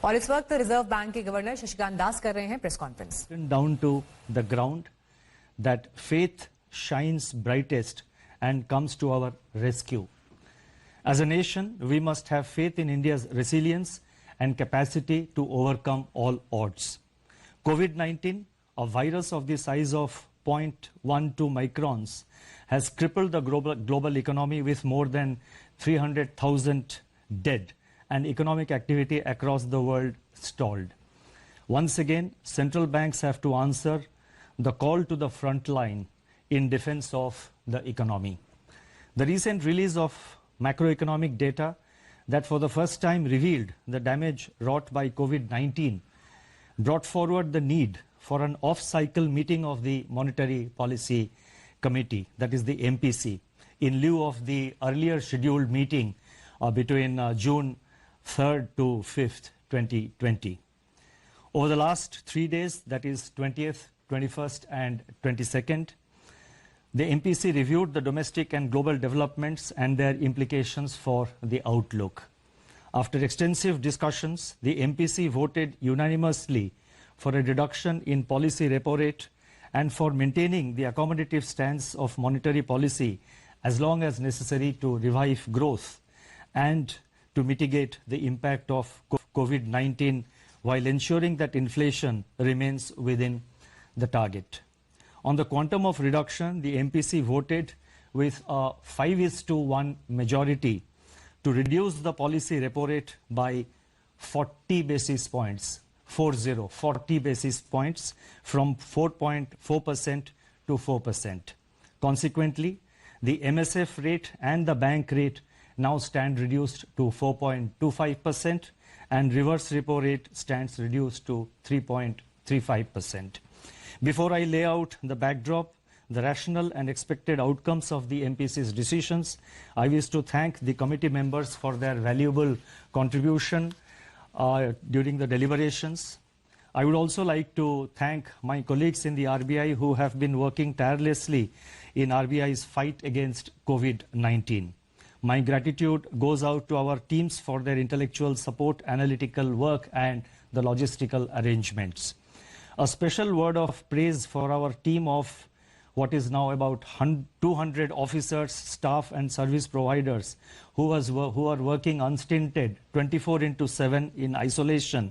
और इस वक्त रिजर्व बैंक के गवर्नर शशिकांत दास कर रहे हैं press conference. Down to the ground that faith shines brightest and comes to our rescue. As a nation, we must have faith in India's resilience and capacity to overcome all odds. COVID-19, a virus of the size of 0.12 microns, has crippled the global economy with more than 300,000 dead and economic activity across the world stalled. Once again, central banks have to answer the call to the front line in defense of the economy. The recent release of macroeconomic data that for the first time revealed the damage wrought by COVID-19 brought forward the need for an off-cycle meeting of the Monetary Policy Committee, that is the MPC, in lieu of the earlier scheduled meeting between June 3rd to 5th, 2020. Over the last 3 days, that is 20th, 21st and 22nd, the MPC reviewed the domestic and global developments and their implications for the outlook. After extensive discussions, the MPC voted unanimously for a reduction in policy repo rate and for maintaining the accommodative stance of monetary policy as long as necessary to revive growth and to mitigate the impact of COVID-19 while ensuring that inflation remains within the target. On the quantum of reduction, the MPC voted with a 5:1 majority to reduce the policy repo rate by 40 basis points, 40 basis points from 4.4% to 4%. Consequently, the MSF rate and the bank rate now stand reduced to 4.25% and reverse repo rate stands reduced to 3.35%. Before I lay out the backdrop, the rational and expected outcomes of the MPC's decisions, I wish to thank the committee members for their valuable contribution during the deliberations. I would also like to thank my colleagues in the RBI who have been working tirelessly in RBI's fight against COVID-19. My gratitude goes out to our teams for their intellectual support, analytical work and the logistical arrangements. A special word of praise for our team of what is now about 200 officers, staff and service providers who are working unstinted 24/7 in isolation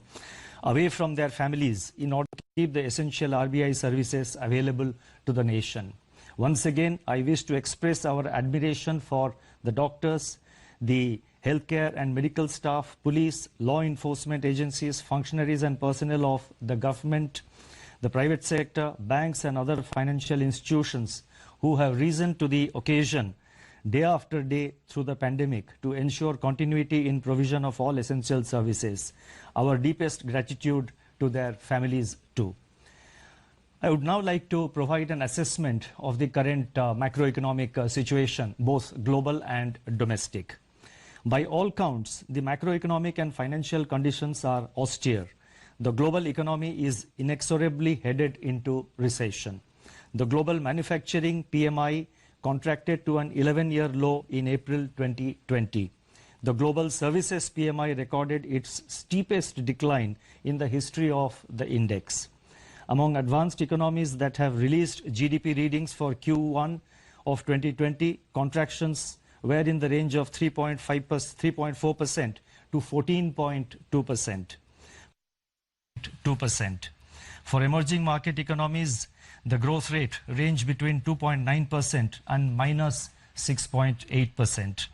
away from their families in order to keep the essential RBI services available to the nation. Once again, I wish to express our admiration for the doctors, the healthcare and medical staff, police, law enforcement agencies, functionaries and personnel of the government, the private sector, banks and other financial institutions who have risen to the occasion day after day through the pandemic to ensure continuity in provision of all essential services. Our deepest gratitude to their families too. I would now like to provide an assessment of the current macroeconomic situation, both global and domestic. By all counts, the macroeconomic and financial conditions are austere. The global economy is inexorably headed into recession. The global manufacturing PMI contracted to an 11-year low in April 2020. The global services PMI recorded its steepest decline in the history of the index. Among advanced economies that have released GDP readings for Q1 of 2020, contractions were in the range of 3.4% to 14.2%. For emerging market economies, the growth rate ranged between 2.9% and minus 6.8%.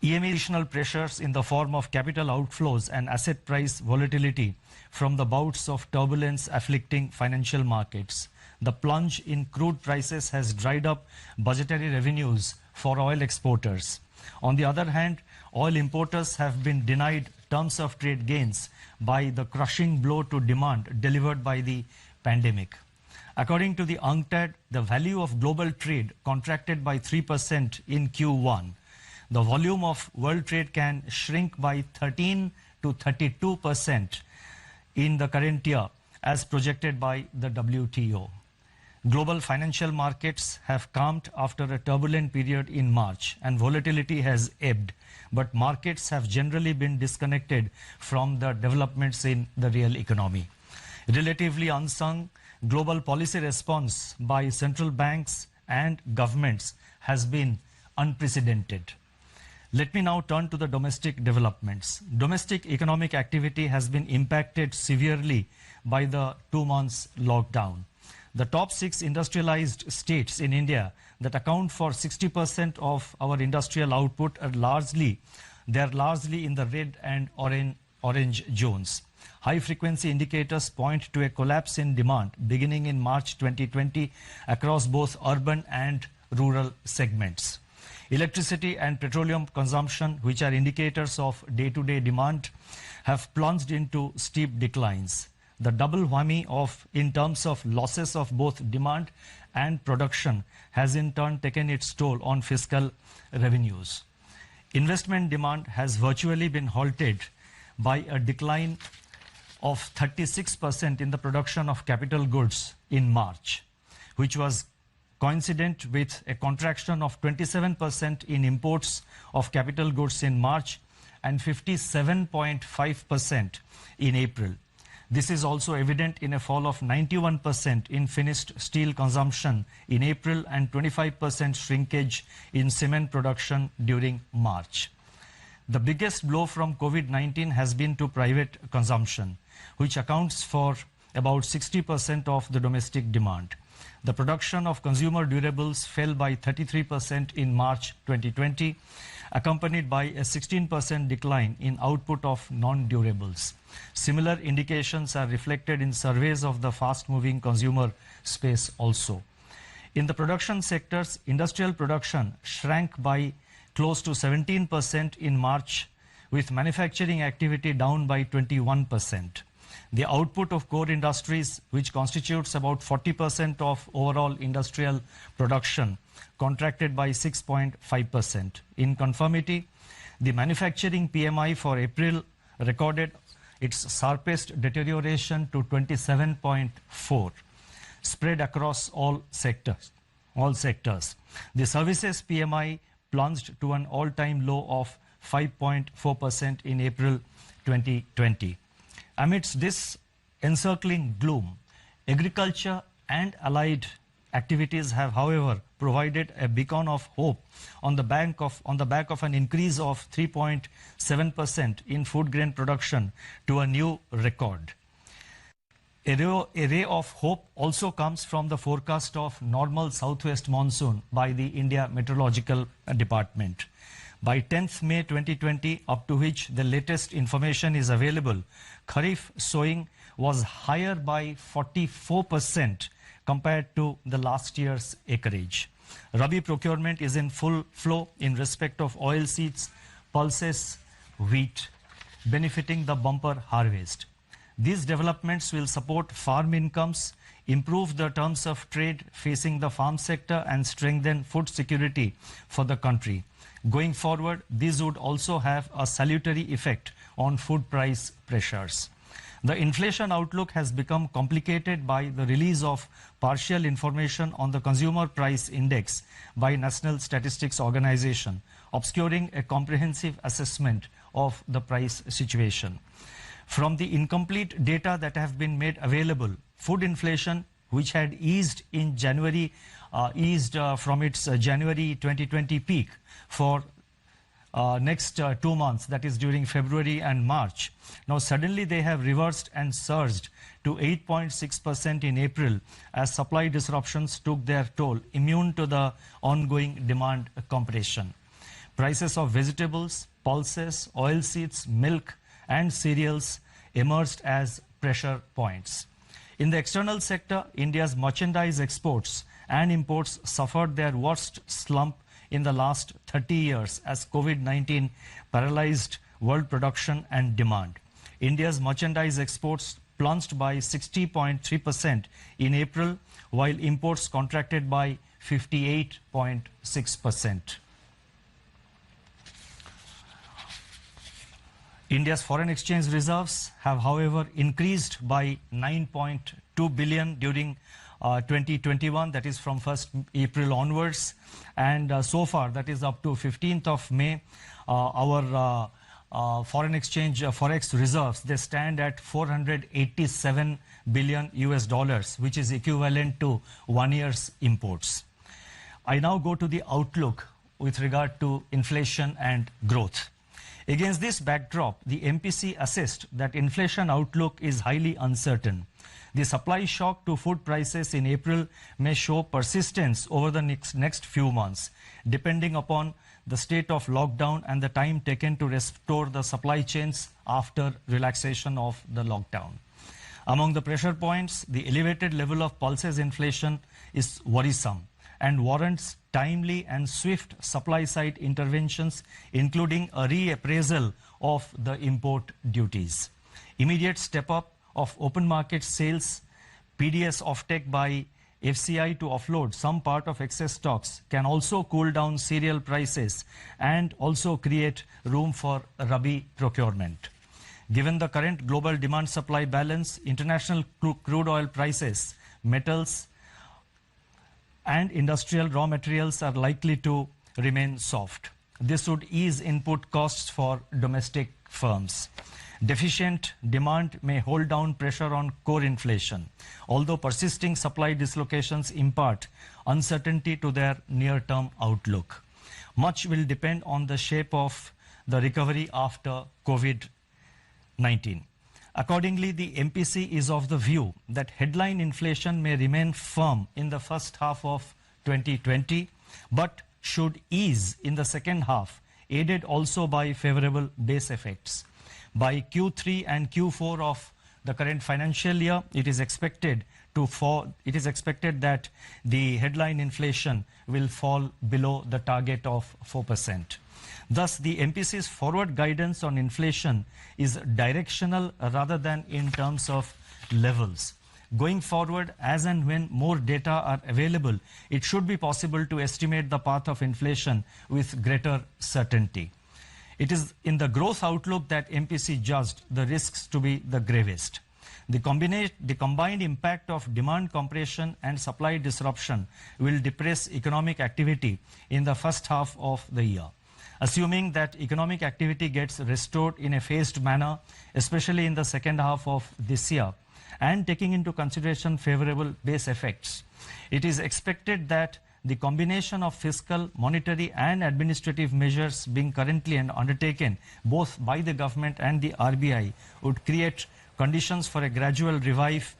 EMI additional pressures in the form of capital outflows and asset price volatility from the bouts of turbulence afflicting financial markets. The plunge in crude prices has dried up budgetary revenues for oil exporters. On the other hand, oil importers have been denied terms of trade gains by the crushing blow to demand delivered by the pandemic. According to the UNCTAD, the value of global trade contracted by 3% in Q1. The volume of world trade can shrink by 13 to 32% in the current year as projected by the WTO. Global financial markets have calmed after a turbulent period in March and volatility has ebbed, but markets have generally been disconnected from the developments in the real economy. Relatively unsung, global policy response by central banks and governments has been unprecedented. Let me now turn to the domestic developments. Domestic economic activity has been impacted severely by the 2 months lockdown. The top 6 industrialized states in India that account for 60% of our industrial output are largely in the red and orange zones. High-frequency indicators point to a collapse in demand beginning in March 2020 across both urban and rural segments. Electricity and petroleum consumption, which are indicators of day-to-day demand, have plunged into steep declines. The double whammy in terms of losses of both demand and production has in turn taken its toll on fiscal revenues. Investment demand has virtually been halted by a decline of 36% in the production of capital goods in March, which was coincident with a contraction of 27% in imports of capital goods in March and 57.5% in April. This is also evident in a fall of 91% in finished steel consumption in April and 25% shrinkage in cement production during March. The biggest blow from COVID-19 has been to private consumption, which accounts for about 60% of the domestic demand. The production of consumer durables fell by 33% in March 2020, accompanied by a 16% decline in output of non-durables. Similar indications are reflected in surveys of the fast-moving consumer space also. In the production sectors, industrial production shrank by close to 17% in March, with manufacturing activity down by 21%. The output of core industries, which constitutes about 40% of overall industrial production, contracted by 6.5%. In conformity, the manufacturing PMI for April recorded its sharpest deterioration to 27.4, spread across all sectors. The services PMI plunged to an all-time low of 5.4% in April 2020. Amidst this encircling gloom, agriculture and allied activities have, however, provided a beacon of hope on the back of an increase of 3.7% in food grain production to a new record. A ray of hope also comes from the forecast of normal southwest monsoon by the India Meteorological Department. By 10th May 2020, up to which the latest information is available, Kharif sowing was higher by 44% compared to the last year's acreage. Rabi procurement is in full flow in respect of oilseeds, pulses, wheat, benefiting the bumper harvest. These developments will support farm incomes, improve the terms of trade facing the farm sector, and strengthen food security for the country. Going forward, these would also have a salutary effect on food price pressures. The inflation outlook has become complicated by the release of partial information on the Consumer Price Index by National Statistics Organization, obscuring a comprehensive assessment of the price situation. From the incomplete data that have been made available, food inflation, which had eased in January, from its January 2020 peak for next 2 months, that is during February and March. Now suddenly they have reversed and surged to 8.6% in April as supply disruptions took their toll, immune to the ongoing demand compression. Prices of vegetables, pulses, oilseeds, milk and cereals emerged as pressure points. In the external sector, India's merchandise exports and imports suffered their worst slump in the last 30 years as COVID-19 paralyzed world production and demand. India's merchandise exports plunged by 60.3% in April, while imports contracted by 58.6%. India's foreign exchange reserves have, however, increased by 9.2 billion during 2021, that is from 1st April onwards, and so far, that is up to 15th of May, our foreign exchange forex reserves, they stand at $487 billion US, which is equivalent to 1 year's imports. I now go to the outlook with regard to inflation and growth. Against this backdrop, the MPC assessed that inflation outlook is highly uncertain. The supply shock to food prices in April may show persistence over the next few months, depending upon the state of lockdown and the time taken to restore the supply chains after relaxation of the lockdown. Among the pressure points, the elevated level of pulses inflation is worrisome and warrants timely and swift supply-side interventions, including a reappraisal of the import duties. Immediate step-up of open market sales, PDS offtake by FCI to offload some part of excess stocks can also cool down cereal prices and also create room for Rabi procurement. Given the current global demand-supply balance, international crude oil prices, metals, and industrial raw materials are likely to remain soft. This would ease input costs for domestic firms. Deficient demand may hold down pressure on core inflation, although persisting supply dislocations impart uncertainty to their near-term outlook. Much will depend on the shape of the recovery after COVID-19. Accordingly, the MPC is of the view that headline inflation may remain firm in the first half of 2020, but should ease in the second half, aided also by favorable base effects. By Q3 and Q4 of the current financial year, it is expected that the headline inflation will fall below the target of 4%. Thus, the MPC's forward guidance on inflation is directional rather than in terms of levels. Going forward, as and when more data are available, it should be possible to estimate the path of inflation with greater certainty. It is in the growth outlook that MPC judged the risks to be the gravest. The combined impact of demand compression and supply disruption will depress economic activity in the first half of the year. Assuming that economic activity gets restored in a phased manner, especially in the second half of this year, and taking into consideration favorable base effects, it is expected that the combination of fiscal, monetary and administrative measures being currently undertaken both by the government and the RBI would create conditions for a gradual revive.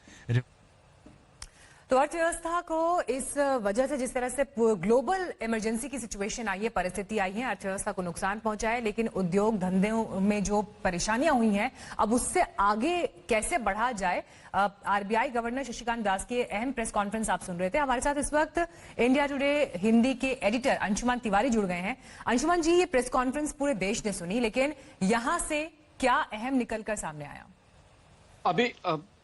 तो अर्थव्यवस्था को इस वजह से जिस तरह से global emergency की सिचुएशन आई है, परिस्थिति आई है, अर्थव्यवस्था को नुकसान पहुंचा है, लेकिन उद्योग धंधों में जो परेशानियां हुई हैं, अब उससे आगे कैसे बढ़ा जाए। आरबीआई गवर्नर शशिकांत दास की अहम प्रेस कॉन्फ्रेंस आप सुन रहे थे। हमारे साथ इस वक्त इंडिया टुडे हिंदी के एडिटर अंशुमान तिवारी जुड़ गए हैं। अंशुमान जी, ये प्रेस कॉन्फ्रेंस पूरे देश ने सुनी, लेकिन यहां से क्या अहम निकलकर सामने आया? अभी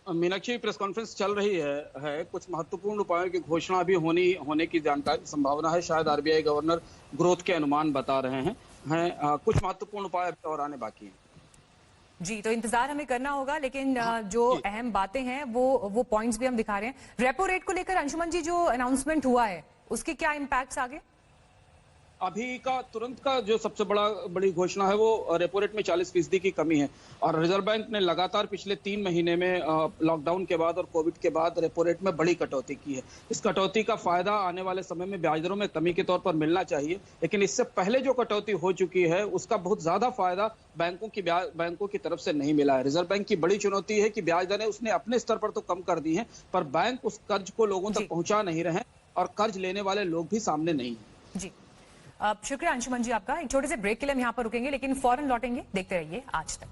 मीनाक्षी, प्रेस कॉन्फ्रेंस चल रही है। कुछ महत्वपूर्ण उपायों की घोषणा भी होने की जानकारी संभावना है। शायद आरबीआई गवर्नर ग्रोथ के अनुमान बता रहे हैं। कुछ महत्वपूर्ण उपाय और आने बाकी हैं। जी, तो इंतजार हमें करना होगा, लेकिन जो अहम बातें हैं वो पॉइंट्स भी हम दिखा रहे हैं। रेपो रेट को लेकर अंशुमन जी, जो अनाउंसमेंट हुआ है उसके क्या इम्पैक्ट्स आगे? अभी का तुरंत का जो सबसे बड़ी घोषणा है वो रेपो रेट में 40% की कमी है। और रिजर्व बैंक ने लगातार पिछले 3 महीने में लॉकडाउन के बाद और कोविड के बाद रेपो रेट में बड़ी कटौती की है। इस कटौती का फायदा आने वाले समय में ब्याज दरों में कमी के तौर पर मिलना चाहिए, लेकिन इससे पहले जो कटौती हो चुकी है उसका बहुत ज्यादा फायदा बैंकों की तरफ से नहीं मिला है। रिजर्व बैंक की बड़ी चुनौती है कि ब्याज दरें उसने अपने स्तर पर तो कम कर दी है, पर बैंक उस कर्ज को लोगों तक पहुंचा नहीं रहे और कर्ज लेने वाले लोग भी सामने नहीं है। जी, शुक्रिया अंशुमन जी आपका। एक छोटे से ब्रेक के लिए हम यहाँ पर रुकेंगे, लेकिन फौरन लौटेंगे। देखते रहिए आज तक।